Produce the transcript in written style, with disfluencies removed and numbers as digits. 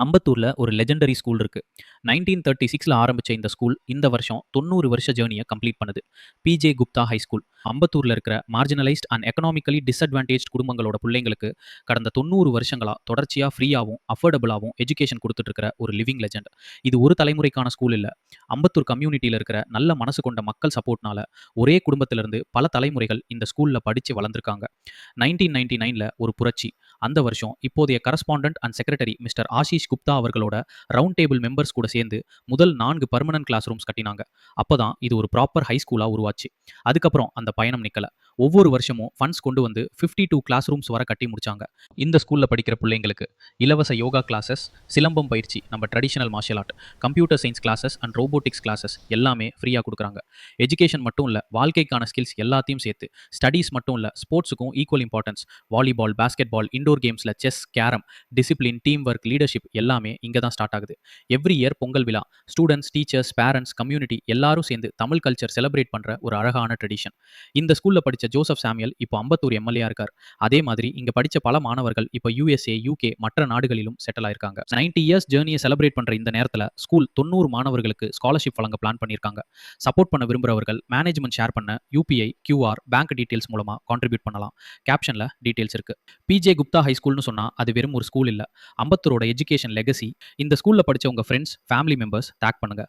அம்பத்தூர்ல ஒரு legendary school இருக்கு. 1936ல ஆரம்பிச்ச இந்த ஸ்கூல் இந்த வருஷம் 90 வருஷ ஜர்னிய கம்ப்ளீட் பண்ணுது. பி.ஜே. Gupta high school. அம்பத்தூர்ல இருக்கிற மார்ஜினலைஸ்ட் அண்ட் எக்கனாமிக்கலி டிஸ்அட்வான்டேஜ்ட் குடும்பங்களோட புள்ளைங்களுக்கு கடந்த 90 வருஷங்களா தொடர்ச்சியா ஃப்ரீயாவும், அஃபோர்டபுளாவும் எஜுகேஷன் குடுத்துட்டு இருக்கிற ஒரு லிவிங் லெஜெண்ட். இது ஒரு தலைமுறைக்கான ஸ்கூல் இல்ல. அம்பத்தூர் கம்யூனிட்டில இருக்கிற நல்ல மனசு கொண்ட மக்கள் சப்போர்ட்னால ஒரே குடும்பத்திலிருந்து பல தலைமுறைகள் இந்த ஸ்கூல்ல படிச்சு வளர்ந்திருக்காங்க. 1999ல ஒரு புரட்சி. அந்த வருஷம் இப்போதைய correspondent and secretary mister Ashish Gupta அவர்களோட ரவுண்ட் டேபிள் மெம்பர்ஸ் கூட சேர்ந்து முதல் 4 பெர்மனன்ட் கிளாஸ் ரூம்ஸ் கட்டினாங்க. அப்பதான் இது ஒரு ப்ராப்பர் ஹை ஸ்கூலா உருவாச்சு. அதுக்கப்புறம் அந்த பயணம் நிக்கல. ஒவ்வொரு வருஷமும் ஃபண்ட்ஸ் கொண்டு வந்து 52 கிளாஸ் ரூம்ஸ் வரை கட்டி முடிச்சாங்க. இந்த ஸ்கூல்ல படிக்கிற பிள்ளைங்களுக்கு இலவச யோகா கிளாஸஸ், சிலம்பம் பயிற்சி, நம்ம traditional martial art, computer science classes and robotics classes எல்லாமே ஃப்ரீயா கொடுக்குறாங்க. எஜுகேஷன் மட்டும் இல்ல, வாழ்க்கைக்கான ஸ்கில்ஸ் எல்லாத்தையும் சேர்த்து ஸ்டடீஸ் மட்டும் இல்ல, ஸ்போர்ட்ஸுக்கும் equal importance. Volleyball, basketball, indoor கேம்ஸ்ல chess, carrom, discipline, team work, leadership எல்லாமே இங்க தான் ஸ்டார்ட் ஆகுது. எவ்ரி இயர் பொங்கல் விழா ஸ்டூடெண்ட்ஸ், டீச்சர்ஸ், பேரண்ட்ஸ், கம்யூனிட்டி எல்லாரும் சேர்ந்து தமிழ் கல்ச்சர் செலிப்ரேட் பண்ற ஒரு அழகான ட்ரெடிஷன். இந்த ஸ்கூல்ல படிச்ச ஜோசப் சாமுவேல் இப்போ அம்பத்தூர் எம்எல்ஏ இருக்கார். அதே மாதிரி இங்க படிச்ச பல மாணவர்கள் இப்போ யுஎஸ்ஏ, யூகே மற்ற நாடுகளிலும் செட்டில் ஆயிருக்காங்க. 90 இயர்ஸ் ஜேர்னியை செலிப்ரேட் பண்ற இந்த நேரத்துல ஸ்கூல் 90 மாணவர்களுக்கு ஸ்காலர்ஷிப் வழங்க பிளான் பண்ணியிருக்காங்க. சப்போர்ட் பண்ண விரும்புறவர்கள் மேனேஜ்மெண்ட் ஷேர் பண்ண யூபிஐ, கியூஆர், பேங்க் டீடைல்ஸ் மூலமா கான்ட்ரிபியூட் பண்ணலாம். கேப்ஷன்ல டீடைல்ஸ் இருக்கு. பி.ஜே. குப்தா ஹை ஸ்கூல்னு சொன்னா அது வெறும் ஒரு ஸ்கூல் இல்ல, அம்பத்தூரோட எஜுகேஷன் லெகசி. இந்த ஸ்கூல்ல படிச்ச உங்க ஃப்ரெண்ட்ஸ், ஃபேமிலி மெம்பர்ஸ் டேக் பண்ணுங்க.